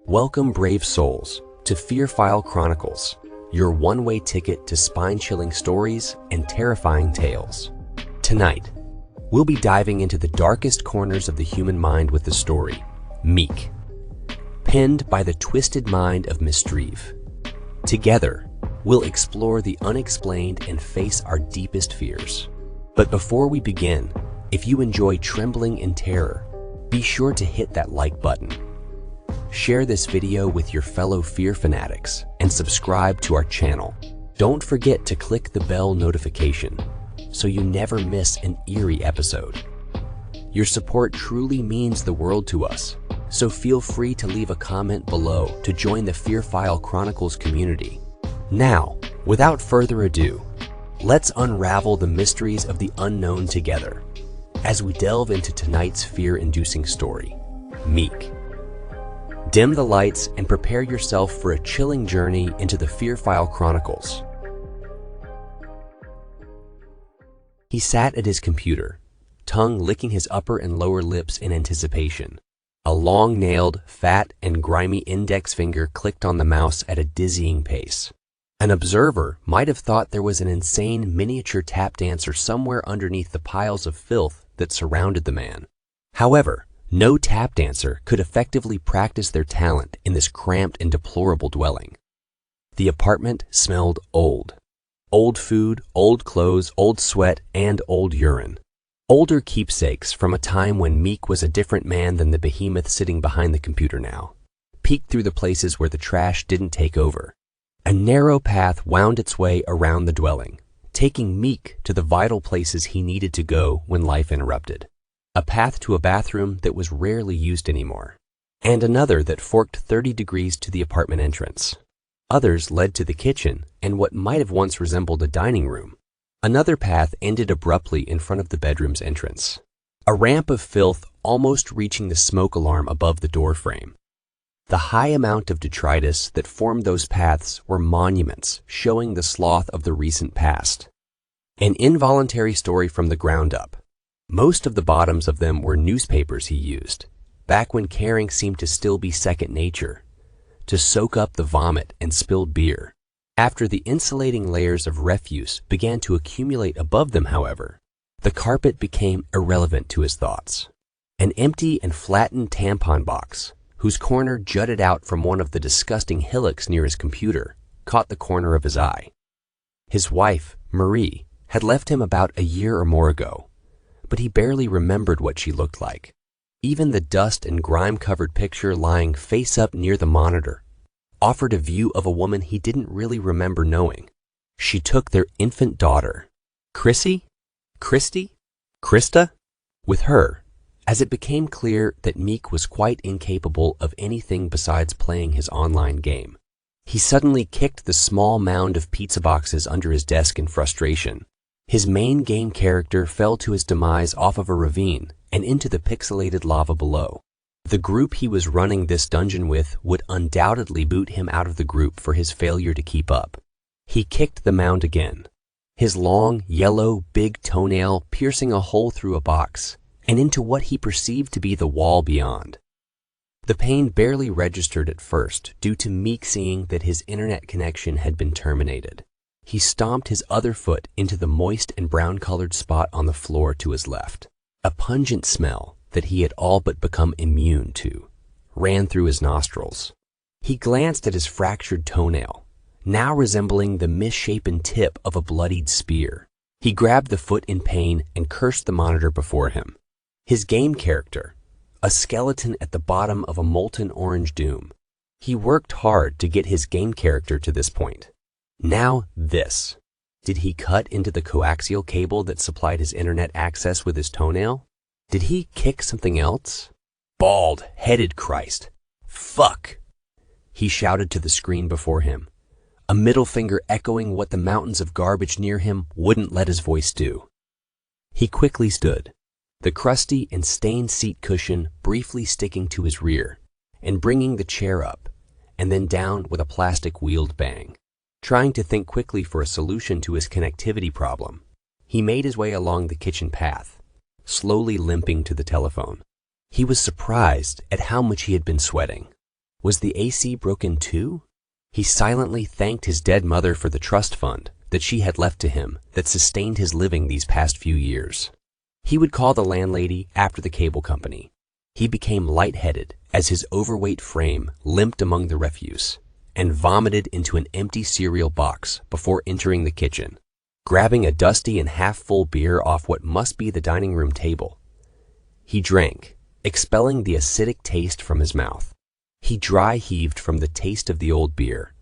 Welcome, brave souls, to Fear File Chronicles, your one-way ticket to spine-chilling stories and terrifying tales. Tonight, we'll be diving into the darkest corners of the human mind with the story, Meek, penned by the twisted mind of Misdreave. Together, we'll explore the unexplained and face our deepest fears. But before we begin, if you enjoy trembling in terror, be sure to hit that like button. Share this video with your fellow fear fanatics and subscribe to our channel. Don't forget to click the bell notification so you never miss an eerie episode. Your support truly means the world to us, so feel free to leave a comment below to join the Fear File Chronicles community. Now, without further ado, let's unravel the mysteries of the unknown together as we delve into tonight's fear-inducing story, Meek. Dim the lights and prepare yourself for a chilling journey into the Fear File Chronicles. He sat at his computer, tongue licking his upper and lower lips in anticipation. A long-nailed, fat, and grimy index finger clicked on the mouse at a dizzying pace. An observer might have thought there was an insane miniature tap dancer somewhere underneath the piles of filth that surrounded the man. However, no tap dancer could effectively practice their talent in this cramped and deplorable dwelling. The apartment smelled old. Old food, old clothes, old sweat, and old urine. Older keepsakes from a time when Meek was a different man than the behemoth sitting behind the computer now. Peeked through the places where the trash didn't take over. A narrow path wound its way around the dwelling, taking Meek to the vital places he needed to go when life interrupted. A path to a bathroom that was rarely used anymore, and another that forked 30 degrees to the apartment entrance. Others led to the kitchen and what might have once resembled a dining room. Another path ended abruptly in front of the bedroom's entrance. A ramp of filth almost reaching the smoke alarm above the doorframe. The high amount of detritus that formed those paths were monuments showing the sloth of the recent past. An involuntary story from the ground up. Most of the bottoms of them were newspapers he used, back when caring seemed to still be second nature, to soak up the vomit and spilled beer. After the insulating layers of refuse began to accumulate above them, however, the carpet became irrelevant to his thoughts. An empty and flattened tampon box, whose corner jutted out from one of the disgusting hillocks near his computer, caught the corner of his eye. His wife, Marie, had left him about a year or more ago, but he barely remembered what she looked like. Even the dust and grime-covered picture lying face-up near the monitor offered a view of a woman he didn't really remember knowing. She took their infant daughter, Krista, with her, as it became clear that Meek was quite incapable of anything besides playing his online game. He suddenly kicked the small mound of pizza boxes under his desk in frustration. His main game character fell to his demise off of a ravine and into the pixelated lava below. The group he was running this dungeon with would undoubtedly boot him out of the group for his failure to keep up. He kicked the mound again, his long, yellow, big toenail piercing a hole through a box and into what he perceived to be the wall beyond. The pain barely registered at first due to Meek seeing that his internet connection had been terminated. He stomped his other foot into the moist and brown-colored spot on the floor to his left. A pungent smell that he had all but become immune to ran through his nostrils. He glanced at his fractured toenail, now resembling the misshapen tip of a bloodied spear. He grabbed the foot in pain and cursed the monitor before him. His game character, a skeleton at the bottom of a molten orange doom. He worked hard to get his game character to this point. Now this. Did he cut into the coaxial cable that supplied his internet access with his toenail? Did he kick something else? Bald-headed Christ. Fuck! He shouted to the screen before him, a middle finger echoing what the mountains of garbage near him wouldn't let his voice do. He quickly stood, the crusty and stained seat cushion briefly sticking to his rear and bringing the chair up and then down with a plastic-wheeled bang. Trying to think quickly for a solution to his connectivity problem, he made his way along the kitchen path, slowly limping to the telephone. He was surprised at how much he had been sweating. Was the AC broken too? He silently thanked his dead mother for the trust fund that she had left to him that sustained his living these past few years. He would call the landlady after the cable company. He became lightheaded as his overweight frame limped among the refuse and vomited into an empty cereal box before entering the kitchen, grabbing a dusty and half-full beer off what must be the dining room table. He drank, expelling the acidic taste from his mouth. He dry-heaved from the taste of the old beer,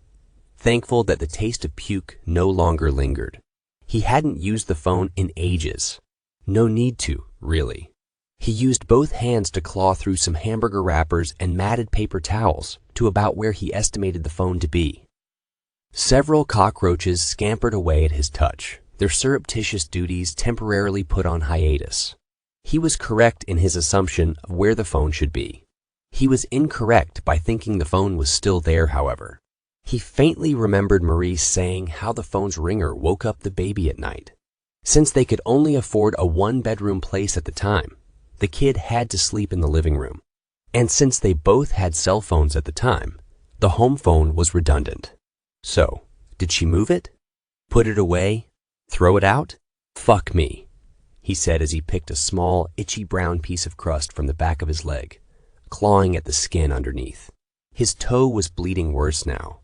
thankful that the taste of puke no longer lingered. He hadn't used the phone in ages. No need to, really. He used both hands to claw through some hamburger wrappers and matted paper towels to about where he estimated the phone to be. Several cockroaches scampered away at his touch, their surreptitious duties temporarily put on hiatus. He was correct in his assumption of where the phone should be. He was incorrect by thinking the phone was still there, however. He faintly remembered Maurice saying how the phone's ringer woke up the baby at night. Since they could only afford a one-bedroom place at the time, the kid had to sleep in the living room. And since they both had cell phones at the time, the home phone was redundant. So, did she move it? Put it away? Throw it out? Fuck me, he said as he picked a small, itchy brown piece of crust from the back of his leg, clawing at the skin underneath. His toe was bleeding worse now.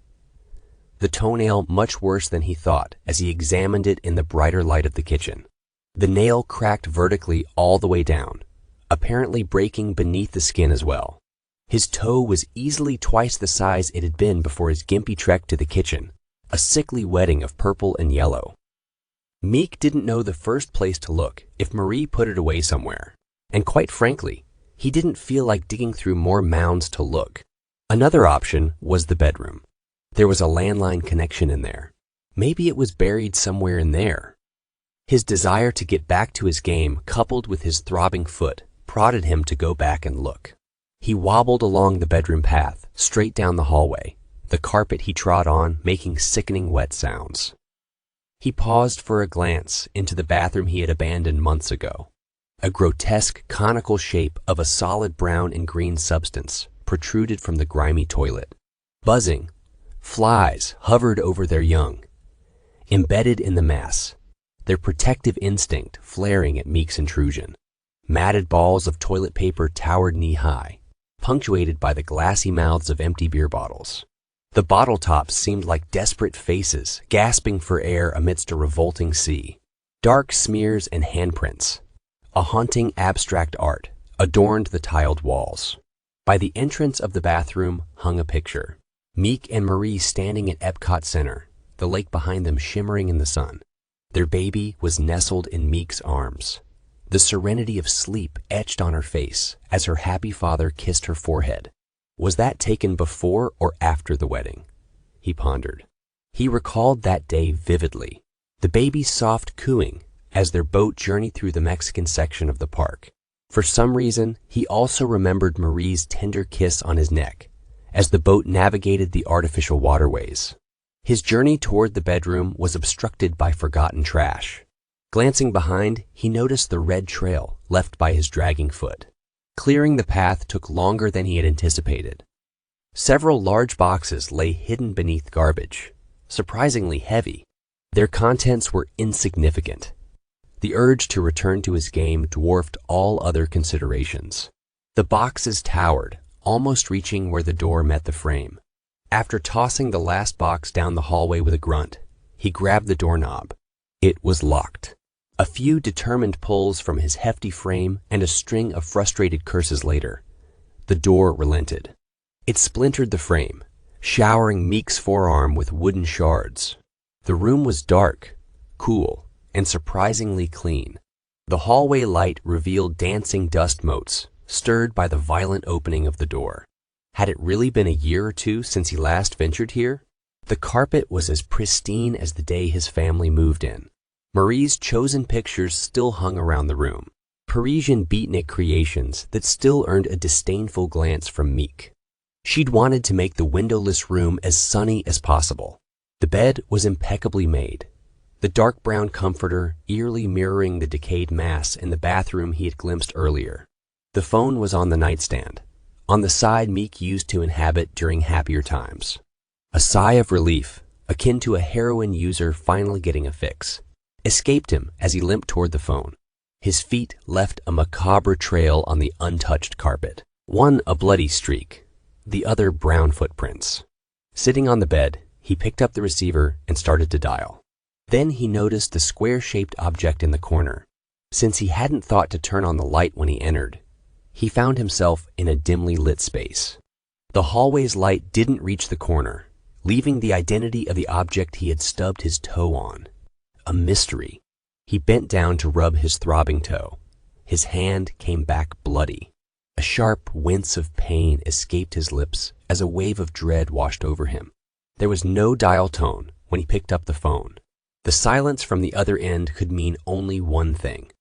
The toenail much worse than he thought as he examined it in the brighter light of the kitchen. The nail cracked vertically all the way down, apparently breaking beneath the skin as well. His toe was easily twice the size it had been before his gimpy trek to the kitchen, a sickly wedding of purple and yellow. Meek didn't know the first place to look if Marie put it away somewhere, and quite frankly, he didn't feel like digging through more mounds to look. Another option was the bedroom. There was a landline connection in there. Maybe it was buried somewhere in there. His desire to get back to his game, coupled with his throbbing foot, prodded him to go back and look. He wobbled along the bedroom path, straight down the hallway, the carpet he trod on making sickening wet sounds. He paused for a glance into the bathroom he had abandoned months ago. A grotesque conical shape of a solid brown and green substance protruded from the grimy toilet. Buzzing, flies hovered over their young, embedded in the mass, their protective instinct flaring at Meek's intrusion. Matted balls of toilet paper towered knee-high, punctuated by the glassy mouths of empty beer bottles. The bottle tops seemed like desperate faces, gasping for air amidst a revolting sea. Dark smears and handprints, a haunting abstract art, adorned the tiled walls. By the entrance of the bathroom hung a picture. Meek and Marie standing at Epcot Center, the lake behind them shimmering in the sun. Their baby was nestled in Meek's arms. The serenity of sleep etched on her face as her happy father kissed her forehead. Was that taken before or after the wedding? He pondered. He recalled that day vividly, the baby's soft cooing as their boat journeyed through the Mexican section of the park. For some reason, he also remembered Marie's tender kiss on his neck as the boat navigated the artificial waterways. His journey toward the bedroom was obstructed by forgotten trash. Glancing behind, he noticed the red trail left by his dragging foot. Clearing the path took longer than he had anticipated. Several large boxes lay hidden beneath garbage, surprisingly heavy. Their contents were insignificant. The urge to return to his game dwarfed all other considerations. The boxes towered, almost reaching where the door met the frame. After tossing the last box down the hallway with a grunt, he grabbed the doorknob. It was locked. A few determined pulls from his hefty frame and a string of frustrated curses later, the door relented. It splintered the frame, showering Meek's forearm with wooden shards. The room was dark, cool, and surprisingly clean. The hallway light revealed dancing dust motes, stirred by the violent opening of the door. Had it really been a year or two since he last ventured here? The carpet was as pristine as the day his family moved in. Marie's chosen pictures still hung around the room, Parisian beatnik creations that still earned a disdainful glance from Meek. She'd wanted to make the windowless room as sunny as possible. The bed was impeccably made, the dark brown comforter eerily mirroring the decayed mass in the bathroom he had glimpsed earlier. The phone was on the nightstand, on the side Meek used to inhabit during happier times. A sigh of relief, akin to a heroin user finally getting a fix, escaped him as he limped toward the phone. His feet left a macabre trail on the untouched carpet. One a bloody streak, the other brown footprints. Sitting on the bed, he picked up the receiver and started to dial. Then he noticed the square-shaped object in the corner. Since he hadn't thought to turn on the light when he entered, he found himself in a dimly lit space. The hallway's light didn't reach the corner, leaving the identity of the object he had stubbed his toe on. A mystery. He bent down to rub his throbbing toe. His hand came back bloody. A sharp wince of pain escaped his lips as a wave of dread washed over him. There was no dial tone when he picked up the phone. The silence from the other end could mean only one thing.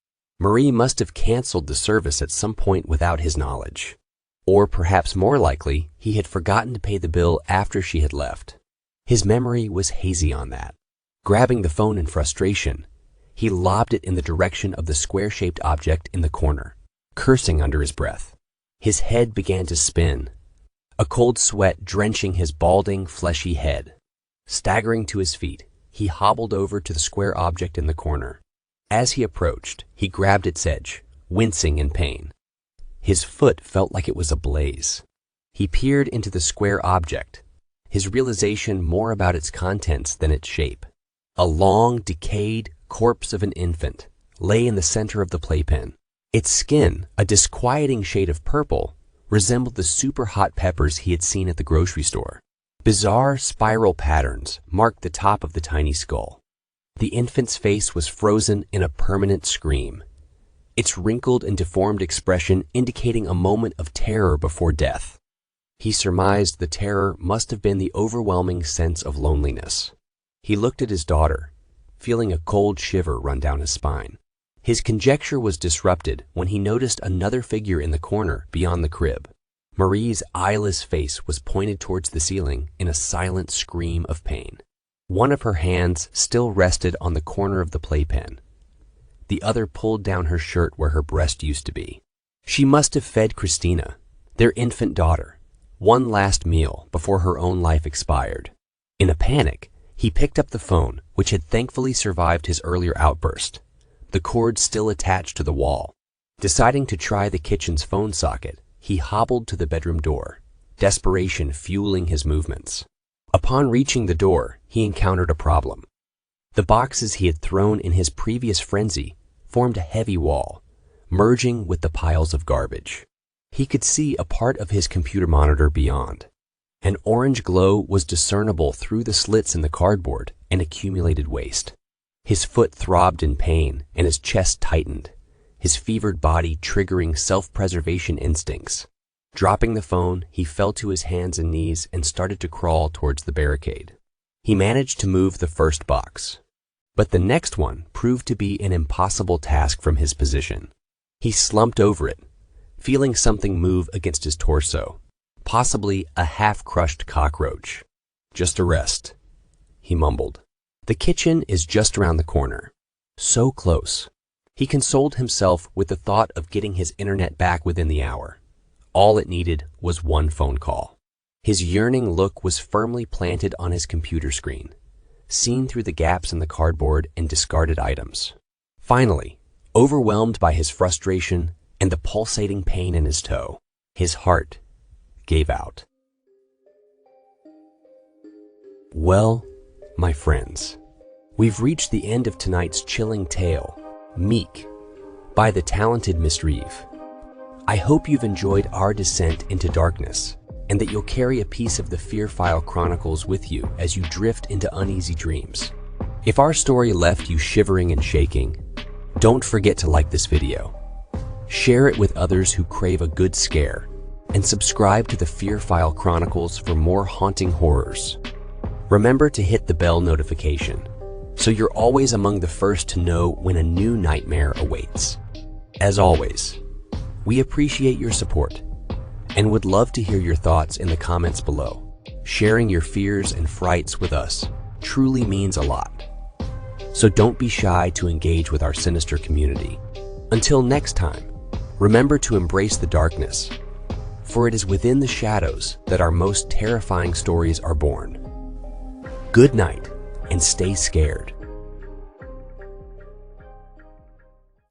Marie must have canceled the service at some point without his knowledge. Or perhaps more likely, he had forgotten to pay the bill after she had left. His memory was hazy on that. Grabbing the phone in frustration, he lobbed it in the direction of the square-shaped object in the corner, cursing under his breath. His head began to spin, a cold sweat drenching his balding, fleshy head. Staggering to his feet, he hobbled over to the square object in the corner. As he approached, he grabbed its edge, wincing in pain. His foot felt like it was ablaze. He peered into the square object, his realization more about its contents than its shape. A long, decayed corpse of an infant lay in the center of the playpen. Its skin, a disquieting shade of purple, resembled the super hot peppers he had seen at the grocery store. Bizarre spiral patterns marked the top of the tiny skull. The infant's face was frozen in a permanent scream, its wrinkled and deformed expression indicating a moment of terror before death. He surmised the terror must have been the overwhelming sense of loneliness. He looked at his daughter, feeling a cold shiver run down his spine. His conjecture was disrupted when he noticed another figure in the corner beyond the crib. Marie's eyeless face was pointed towards the ceiling in a silent scream of pain. One of her hands still rested on the corner of the playpen. The other pulled down her shirt where her breast used to be. She must have fed Christina, their infant daughter, one last meal before her own life expired. In a panic, he picked up the phone, which had thankfully survived his earlier outburst, the cord still attached to the wall. Deciding to try the kitchen's phone socket, he hobbled to the bedroom door, desperation fueling his movements. Upon reaching the door, he encountered a problem. The boxes he had thrown in his previous frenzy formed a heavy wall, merging with the piles of garbage. He could see a part of his computer monitor beyond. An orange glow was discernible through the slits in the cardboard and accumulated waste. His foot throbbed in pain and his chest tightened, his fevered body triggering self-preservation instincts. Dropping the phone, he fell to his hands and knees and started to crawl towards the barricade. He managed to move the first box, but the next one proved to be an impossible task from his position. He slumped over it, feeling something move against his torso, possibly a half-crushed cockroach. "Just a rest," he mumbled. The kitchen is just around the corner. So close. He consoled himself with the thought of getting his internet back within the hour. All it needed was one phone call. His yearning look was firmly planted on his computer screen, seen through the gaps in the cardboard and discarded items. Finally, overwhelmed by his frustration and the pulsating pain in his toe, his heart gave out. Well, my friends, we've reached the end of tonight's chilling tale, Meek, by the talented Miss Reeve. I hope you've enjoyed our descent into darkness and that you'll carry a piece of the Fear File Chronicles with you as you drift into uneasy dreams. If our story left you shivering and shaking, don't forget to like this video, share it with others who crave a good scare, and subscribe to the Fear File Chronicles for more haunting horrors. Remember to hit the bell notification so you're always among the first to know when a new nightmare awaits. As always, we appreciate your support and would love to hear your thoughts in the comments below. Sharing your fears and frights with us truly means a lot. so don't be shy to engage with our sinister community. Until next time, remember to embrace the darkness, for it is within the shadows that our most terrifying stories are born. Good night, and stay scared.